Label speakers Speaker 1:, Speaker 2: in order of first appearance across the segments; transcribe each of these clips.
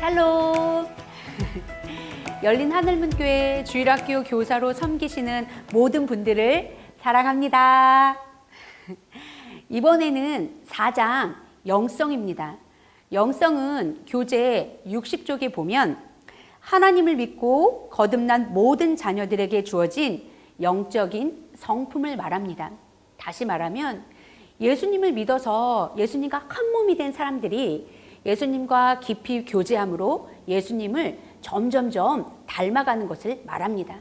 Speaker 1: 샬롬! 열린 하늘문교회 주일학교 교사로 섬기시는 모든 분들을 사랑합니다. 이번에는 4장 영성입니다. 영성은 교재 60쪽에 보면 하나님을 믿고 거듭난 모든 자녀들에게 주어진 영적인 성품을 말합니다. 다시 말하면 예수님을 믿어서 예수님과 한 몸이 된 사람들이 예수님과 깊이 교제함으로 예수님을 점점점 닮아가는 것을 말합니다.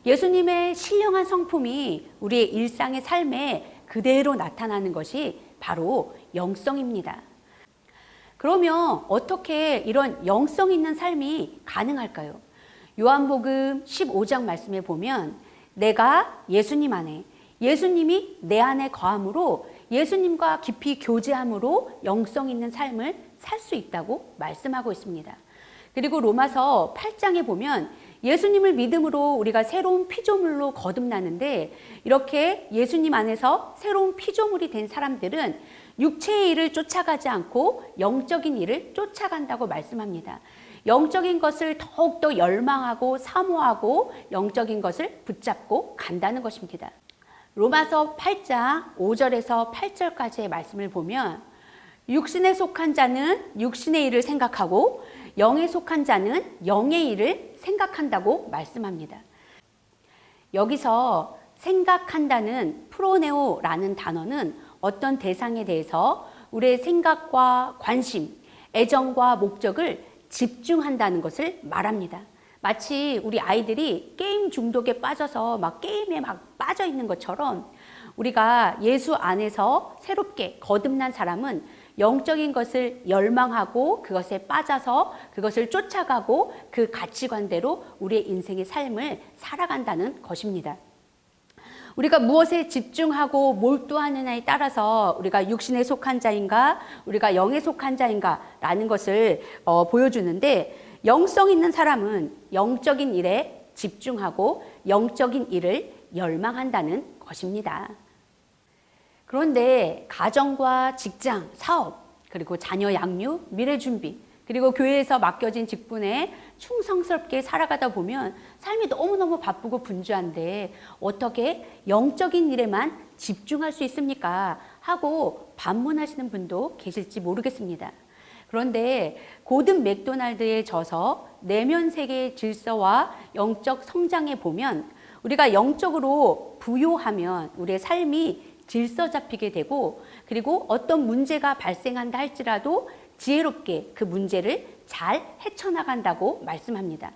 Speaker 1: 예수님의 신령한 성품이 우리의 일상의 삶에 그대로 나타나는 것이 바로 영성입니다. 그러면 어떻게 이런 영성 있는 삶이 가능할까요? 요한복음 15장 말씀에 보면 내가 예수님 안에, 예수님이 내 안에 거함으로 예수님과 깊이 교제함으로 영성 있는 삶을 살 수 있다고 말씀하고 있습니다. 그리고 로마서 8장에 보면 예수님을 믿음으로 우리가 새로운 피조물로 거듭나는데 이렇게 예수님 안에서 새로운 피조물이 된 사람들은 육체의 일을 쫓아가지 않고 영적인 일을 쫓아간다고 말씀합니다. 영적인 것을 더욱더 열망하고 사모하고 영적인 것을 붙잡고 간다는 것입니다. 로마서 8장 5절에서 8절까지의 말씀을 보면 육신에 속한 자는 육신의 일을 생각하고 영에 속한 자는 영의 일을 생각한다고 말씀합니다. 여기서 생각한다는 프로네오라는 단어는 어떤 대상에 대해서 우리의 생각과 관심, 애정과 목적을 집중한다는 것을 말합니다. 마치 우리 아이들이 게임 중독에 빠져서 막 게임에 막 빠져 있는 것처럼 우리가 예수 안에서 새롭게 거듭난 사람은 영적인 것을 열망하고 그것에 빠져서 그것을 쫓아가고 그 가치관대로 우리의 인생의 삶을 살아간다는 것입니다. 우리가 무엇에 집중하고 몰두하느냐에 따라서 우리가 육신에 속한 자인가 우리가 영에 속한 자인가 라는 것을 보여주는데 영성 있는 사람은 영적인 일에 집중하고 영적인 일을 열망한다는 것입니다. 그런데 가정과 직장, 사업, 그리고 자녀 양육, 미래 준비, 그리고 교회에서 맡겨진 직분에 충성스럽게 살아가다 보면 삶이 너무너무 바쁘고 분주한데 어떻게 영적인 일에만 집중할 수 있습니까? 하고 반문하시는 분도 계실지 모르겠습니다. 그런데 고든 맥도날드에 져서 내면 세계의 질서와 영적 성장에 보면 우리가 영적으로 부요하면 우리의 삶이 질서 잡히게 되고 그리고 어떤 문제가 발생한다 할지라도 지혜롭게 그 문제를 잘 헤쳐나간다고 말씀합니다.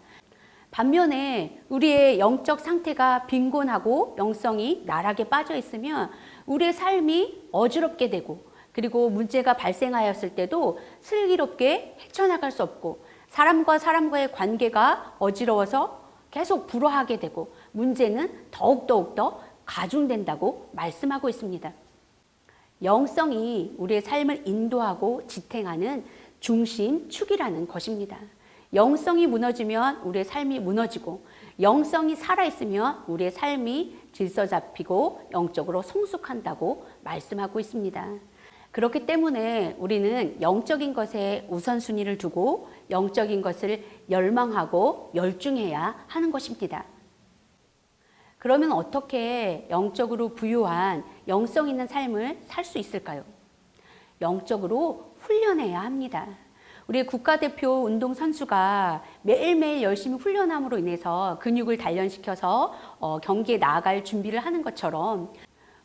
Speaker 1: 반면에 우리의 영적 상태가 빈곤하고 영성이 나락에 빠져 있으면 우리의 삶이 어지럽게 되고 그리고 문제가 발생하였을 때도 슬기롭게 헤쳐나갈 수 없고 사람과 사람과의 관계가 어지러워서 계속 불화하게 되고 문제는 더욱더 가중된다고 말씀하고 있습니다. 영성이 우리의 삶을 인도하고 지탱하는 중심축이라는 것입니다. 영성이 무너지면 우리의 삶이 무너지고 영성이 살아있으면 우리의 삶이 질서 잡히고 영적으로 성숙한다고 말씀하고 있습니다. 그렇기 때문에 우리는 영적인 것에 우선순위를 두고 영적인 것을 열망하고 열중해야 하는 것입니다. 그러면 어떻게 영적으로 부유한 영성 있는 삶을 살 수 있을까요? 영적으로 훈련해야 합니다. 우리 국가대표 운동선수가 매일매일 열심히 훈련함으로 인해서 근육을 단련시켜서 경기에 나아갈 준비를 하는 것처럼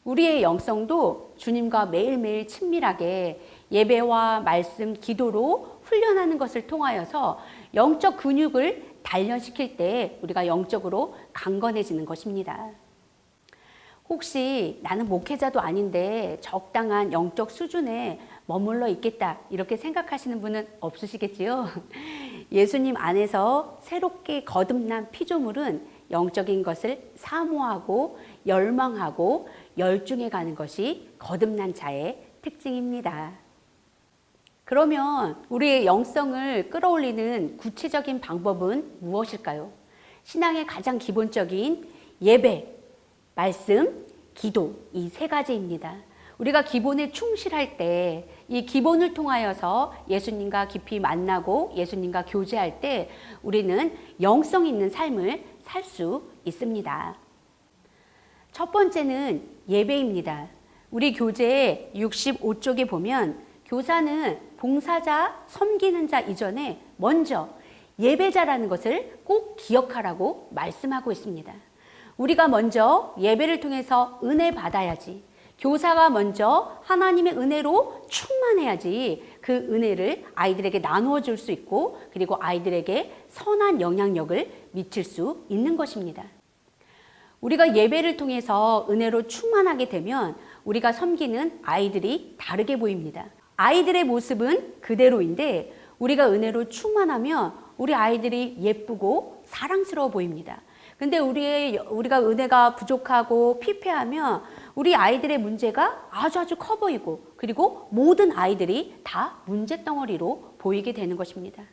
Speaker 1: 우리의 영성도 주님과 매일매일 친밀하게 예배와 말씀, 기도로 훈련하는 것을 통하여서 영적 근육을 단련시킬 때 우리가 영적으로 강건해지는 것입니다. 혹시 나는 목회자도 아닌데 적당한 영적 수준에 머물러 있겠다 이렇게 생각하시는 분은 없으시겠지요? 예수님 안에서 새롭게 거듭난 피조물은 영적인 것을 사모하고 열망하고 열중해 가는 것이 거듭난 자의 특징입니다. 그러면 우리의 영성을 끌어올리는 구체적인 방법은 무엇일까요? 신앙의 가장 기본적인 예배, 말씀, 기도 이 세 가지입니다. 우리가 기본에 충실할 때 이 기본을 통하여서 예수님과 깊이 만나고 예수님과 교제할 때 우리는 영성 있는 삶을 살 수 있습니다. 첫 번째는 예배입니다. 우리 교재 65쪽에 보면 교사는 봉사자, 섬기는 자 이전에 먼저 예배자라는 것을 꼭 기억하라고 말씀하고 있습니다. 우리가 먼저 예배를 통해서 은혜 받아야지. 교사가 먼저 하나님의 은혜로 충만해야지 그 은혜를 아이들에게 나누어 줄 수 있고 그리고 아이들에게 선한 영향력을 미칠 수 있는 것입니다. 우리가 예배를 통해서 은혜로 충만하게 되면 우리가 섬기는 아이들이 다르게 보입니다. 아이들의 모습은 그대로인데 우리가 은혜로 충만하면 우리 아이들이 예쁘고 사랑스러워 보입니다. 근데 우리가 은혜가 부족하고 피폐하면 우리 아이들의 문제가 아주 커 보이고 그리고 모든 아이들이 다 문제덩어리로 보이게 되는 것입니다.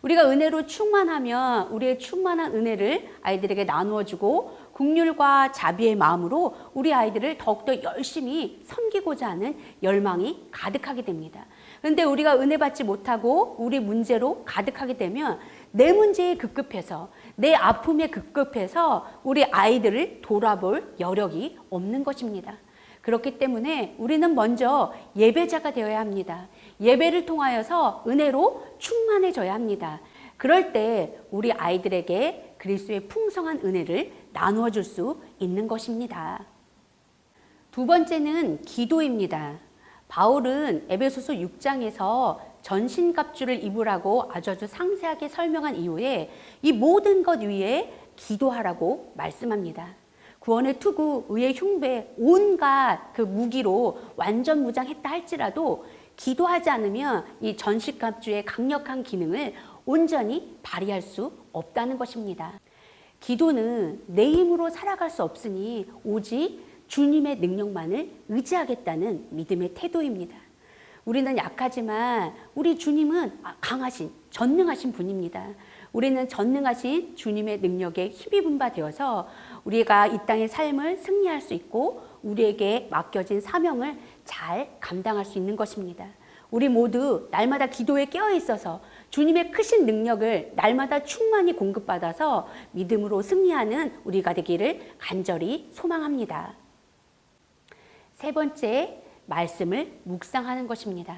Speaker 1: 우리가 은혜로 충만하면 우리의 충만한 은혜를 아이들에게 나누어주고 긍휼과 자비의 마음으로 우리 아이들을 더욱더 열심히 섬기고자 하는 열망이 가득하게 됩니다. 그런데 우리가 은혜 받지 못하고 우리 문제로 가득하게 되면 내 문제에 급급해서 내 아픔에 급급해서 우리 아이들을 돌아볼 여력이 없는 것입니다. 그렇기 때문에 우리는 먼저 예배자가 되어야 합니다. 예배를 통하여서 은혜로 충만해져야 합니다. 그럴 때 우리 아이들에게 그리스도의 풍성한 은혜를 나누어 줄 수 있는 것입니다. 두 번째는 기도입니다. 바울은 에베소서 6장에서 전신갑주를 입으라고 아주 상세하게 설명한 이후에 이 모든 것 위에 기도하라고 말씀합니다. 구원의 투구, 의의 흉배, 온갖 그 무기로 완전 무장했다 할지라도 기도하지 않으면 이 전신갑주의 강력한 기능을 온전히 발휘할 수 없다는 것입니다. 기도는 내 힘으로 살아갈 수 없으니 오직 주님의 능력만을 의지하겠다는 믿음의 태도입니다. 우리는 약하지만 우리 주님은 강하신, 전능하신 분입니다. 우리는 전능하신 주님의 능력에 힘입은 바 되어서 우리가 이 땅의 삶을 승리할 수 있고 우리에게 맡겨진 사명을 잘 감당할 수 있는 것입니다. 우리 모두 날마다 기도에 깨어 있어서 주님의 크신 능력을 날마다 충만히 공급받아서 믿음으로 승리하는 우리가 되기를 간절히 소망합니다. 세 번째, 말씀을 묵상하는 것입니다.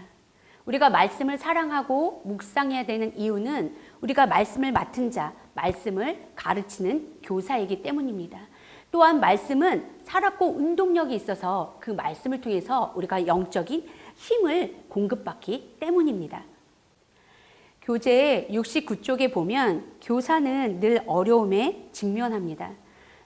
Speaker 1: 우리가 말씀을 사랑하고 묵상해야 되는 이유는 우리가 말씀을 맡은 자, 말씀을 가르치는 교사이기 때문입니다. 또한 말씀은 살았고 운동력이 있어서 그 말씀을 통해서 우리가 영적인 힘을 공급받기 때문입니다. 교재 69쪽에 보면 교사는 늘 어려움에 직면합니다.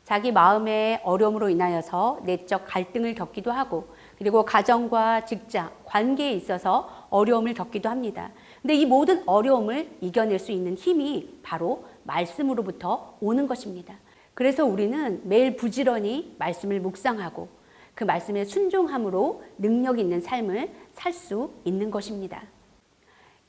Speaker 1: 자기 마음의 어려움으로 인하여서 내적 갈등을 겪기도 하고 그리고 가정과 직장, 관계에 있어서 어려움을 겪기도 합니다. 근데 이 모든 어려움을 이겨낼 수 있는 힘이 바로 말씀으로부터 오는 것입니다. 그래서 우리는 매일 부지런히 말씀을 묵상하고 그 말씀에 순종함으로 능력 있는 삶을 살 수 있는 것입니다.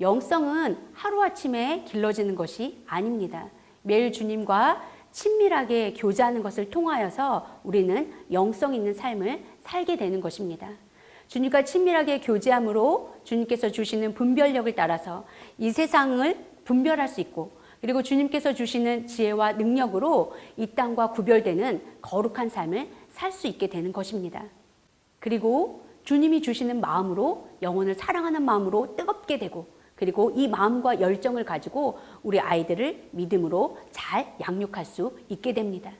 Speaker 1: 영성은 하루아침에 길러지는 것이 아닙니다. 매일 주님과 친밀하게 교제하는 것을 통하여서 우리는 영성 있는 삶을 살게 되는 것입니다. 주님과 친밀하게 교제함으로 주님께서 주시는 분별력을 따라서 이 세상을 분별할 수 있고 그리고 주님께서 주시는 지혜와 능력으로 이 땅과 구별되는 거룩한 삶을 살 수 있게 되는 것입니다. 그리고 주님이 주시는 마음으로 영혼을 사랑하는 마음으로 뜨겁게 되고 그리고 이 마음과 열정을 가지고 우리 아이들을 믿음으로 잘 양육할 수 있게 됩니다.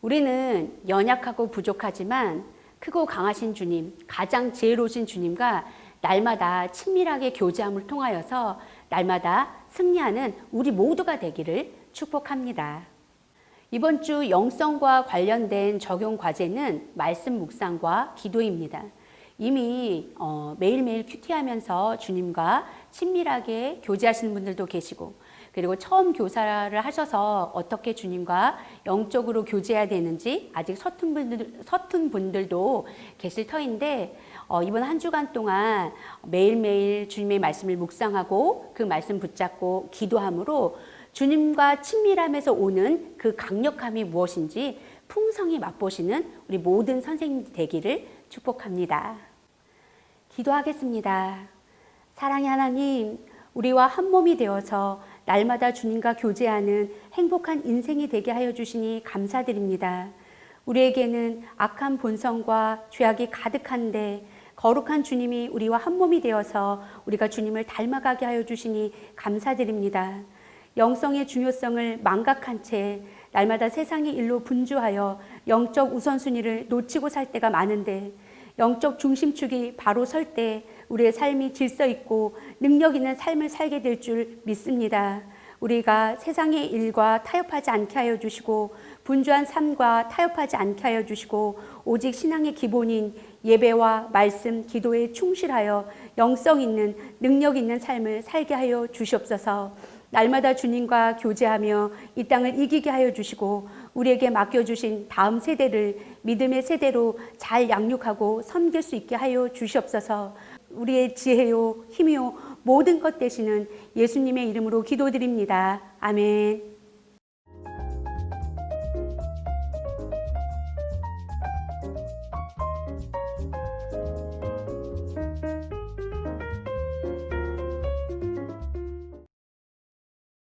Speaker 1: 우리는 연약하고 부족하지만 크고 강하신 주님, 가장 지혜로우신 주님과 날마다 친밀하게 교제함을 통하여서 날마다 승리하는 우리 모두가 되기를 축복합니다. 이번 주 영성과 관련된 적용 과제는 말씀 묵상과 기도입니다. 이미 매일매일 큐티하면서 주님과 친밀하게 교제하시는 분들도 계시고 그리고 처음 교사를 하셔서 어떻게 주님과 영적으로 교제해야 되는지 아직 서툰 분들도 계실 터인데 이번 한 주간 동안 매일매일 주님의 말씀을 묵상하고 그 말씀 붙잡고 기도함으로 주님과 친밀함에서 오는 그 강력함이 무엇인지 풍성히 맛보시는 우리 모든 선생님 되기를 축복합니다. 기도하겠습니다. 사랑의 하나님, 우리와 한 몸이 되어서 날마다 주님과 교제하는 행복한 인생이 되게 하여 주시니 감사드립니다. 우리에게는 악한 본성과 죄악이 가득한데 거룩한 주님이 우리와 한 몸이 되어서 우리가 주님을 닮아가게 하여 주시니 감사드립니다. 영성의 중요성을 망각한 채 날마다 세상의 일로 분주하여 영적 우선순위를 놓치고 살 때가 많은데 영적 중심축이 바로 설 때 우리의 삶이 질서 있고 능력 있는 삶을 살게 될 줄 믿습니다. 우리가 세상의 일과 타협하지 않게 하여 주시고 분주한 삶과 타협하지 않게 하여 주시고 오직 신앙의 기본인 예배와 말씀, 기도에 충실하여 영성 있는 능력 있는 삶을 살게 하여 주시옵소서. 날마다 주님과 교제하며 이 땅을 이기게 하여 주시고 우리에게 맡겨주신 다음 세대를 믿음의 세대로 잘 양육하고 섬길 수 있게 하여 주시옵소서. 우리의 지혜요 힘이요 모든 것 되시는 예수님의 이름으로 기도드립니다. 아멘.